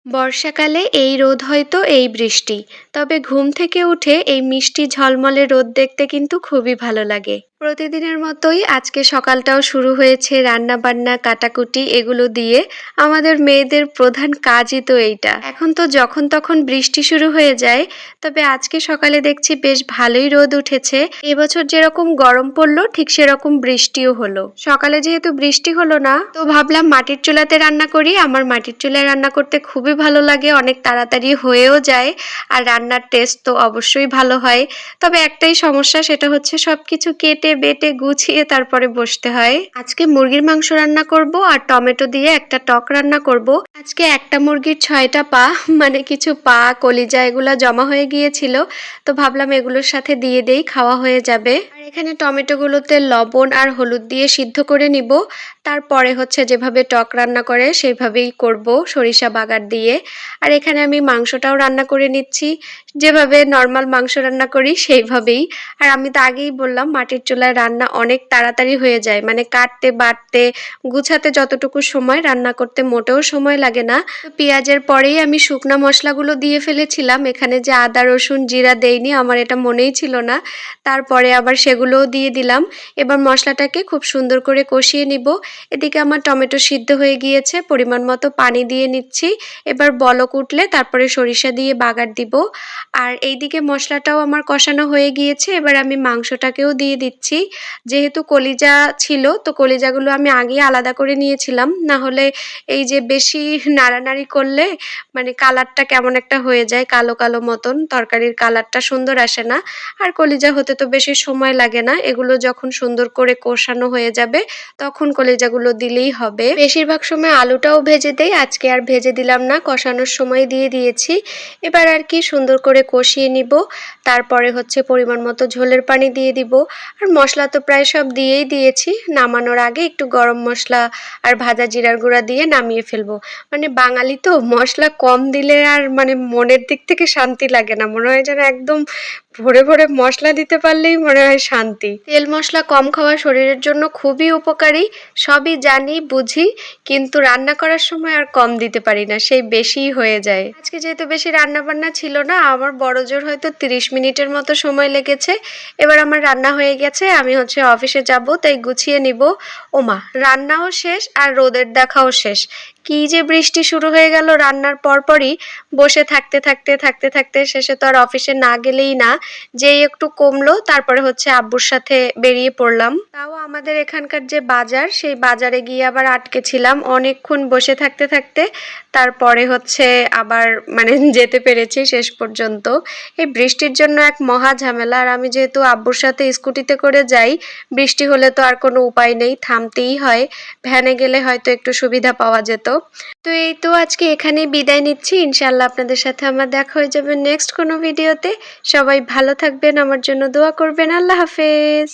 বর্ষাকালে এই রোদ হয়তো এই বৃষ্টি, তবে ঘুম থেকে উঠে এই মিষ্টি ঝলমলে রোদ দেখতে কিন্তু খুবই ভালো লাগে। প্রতিদিনের মতোই আজকে সকালটাও শুরু হয়েছে রান্না বান্না কাটাকুটি এগুলো দিয়ে। আমাদের মেয়েদের প্রধান কাজই তো এইটা। এখন তো যখন তখন বৃষ্টি শুরু হয়ে যায়, তবে আজকে সকালে দেখছি বেশ ভালোই রোদ উঠেছে। এবছর যেরকম গরম পড়লো ঠিক সেরকম বৃষ্টিও হলো। সকালে যেহেতু বৃষ্টি হলো না, তো ভাবলাম মাটির চুলাতে রান্না করি। আমার মাটির চুলায় রান্না করতে খুবই ভালো লাগে, অনেক তাড়াতাড়ি হয়েও যায়, আর রান্নার টেস্ট তো অবশ্যই ভালো হয়। তবে একটাই সমস্যা, সেটা হচ্ছে সবকিছু কেটে বেটে গুছিয়ে তারপরে বসতে হয়। আজকে মুরগির মাংস রান্না করব আর টমেটো দিয়ে একটা টক রান্না করব। আজকে একটা মুরগির 6টা পা, মানে কিছু পা কলিজা এগুলা জমা হয়ে গিয়েছিল, তো ভাবলাম এগুলোর সাথে দিয়ে দেই, খাওয়া হয়ে যাবে। আর এখানে টমেটোগুলোতে লবণ আর হলুদ দিয়ে সিদ্ধ করে নিব। তারপরে হচ্ছে যেভাবে টক রান্না করে সেইভাবেই করব, সরিষা বাগার দিয়ে। আর এখানে আমি মাংসটাও রান্না করে নিচ্ছি, যেভাবে নর্মাল মাংস রান্না করি সেইভাবেই। আর আমি তো আগেই বললাম মাটির চুলায় রান্না অনেক তাড়াতাড়ি হয়ে যায়, মানে কাটতে বাটতে গুছাতে যতটুকু সময়, রান্না করতে মোটেও সময় লাগে না। তো পেঁয়াজের পরেই আমি শুকনা মশলাগুলো দিয়ে ফেলেছিলাম। এখানে যে আদা রসুন জিরা দেইনি, আমার এটা মনেই ছিল না। তারপরে আবার সেগুলোও দিয়ে দিলাম। এবার মশলাটাকে খুব সুন্দর করে কষিয়ে নিব। এদিকে আমার টমেটো সিদ্ধ হয়ে গিয়েছে, পরিমাণ মতো পানি দিয়ে নিচ্ছি। এবার বলক উঠলে তারপরে সরিষা দিয়ে বাগার দিব। আর এইদিকে মশলাটাও আমার কষানো হয়ে গিয়েছে, এবার আমি মাংসটাকেও দিয়ে দিচ্ছি। যেহেতু কলিজা ছিল, তো কলিজাগুলো আমি আগেই আলাদা করে নিয়েছিলাম, না হলে এই যে বেশি নাড়ানাড়ি করলে মানে কালারটা কেমন একটা হয়ে যায়, কালো কালো মতন, তরকারির কালারটা সুন্দর আসে না। আর কলিজা হতে তো বেশি সময় লাগে না, এগুলো যখন সুন্দর করে কষানো হয়ে যাবে তখন কলিজাগুলো দিলেই হবে। বেশিরভাগ সময় আলুটাও ভেজে দেই, আজকে আর ভেজে দিলাম না, কষানোর সময় দিয়ে দিয়েছি। এবার আর কি সুন্দর করে কষিয়ে নিব। তারপরে হচ্ছে পরিমাণ মতো ঝোলের পানি দিয়ে দিব। আর মশলা তো প্রায় সব দিয়েই দিয়েছি, নামানোর আগে একটু গরম মশলা আর ভাজা জিরার গুঁড়া দিয়ে নামিয়ে ফেলবো। মানে বাঙালি তো মশলা কম দিলে আর মানে মনের দিক থেকে শান্তি লাগে না, মনে হয় যেন একদম ভরে ভরে মশলা দিতে পারলেই মনে হয় শান্তি। তেল মশলা কম খাওয়া শরীরের জন্য খুবই উপকারী, সবই জানি বুঝি, কিন্তু রান্না করার সময় আর কম দিতে পারি না, সেই বেশিই হয়ে যায়। আজকে যেহেতু বেশি রান্না বান্না ছিল না, আমার বড় জোর হয়তো 30 মিনিটের মতো সময় লেগেছে। এবার আমার রান্না হয়ে গেছে, আমি হচ্ছে অফিসে যাব, তাই গুছিয়ে নিব। ওমা, রান্নাও শেষ আর রোদের দেখাও শেষ। কি যে বৃষ্টি শুরু হয়ে গেল রান্নার পরপরই। বসে থাকতে থাকতে থাকতে থাকতে শেষে তো আর অফিসে না গেলেই না। যেই একটু কমলো তারপরে হচ্ছে আব্বুর সাথে বেরিয়ে পড়লাম। তাও আমাদের এখানকার যে বাজার, সেই বাজারে গিয়ে আবার আটকে ছিলাম অনেকক্ষণ বসে থাকতে থাকতে। তারপরে হচ্ছে আবার মানে যেতে পেরেছি শেষ পর্যন্ত। এই বৃষ্টির জন্য এক মহা ঝামেলা। আর আমি যেহেতু আব্বুর সাথে স্কুটিতে করে যাই, বৃষ্টি হলে তো আর কোনো উপায় নেই, থামতেই হয়। ভ্যানে গেলে হয়তো একটু সুবিধা পাওয়া যেত। তো এই তো আজকে এখানেই বিদায় নিচ্ছি, ইনশাআল্লাহ আপনাদের সাথে আমার দেখা হয়ে যাবে নেক্সট কোনো ভিডিওতে। সবাই ভালো থাকবেন, আমার জন্য দোয়া করবেন। আল্লাহ হাফেজ।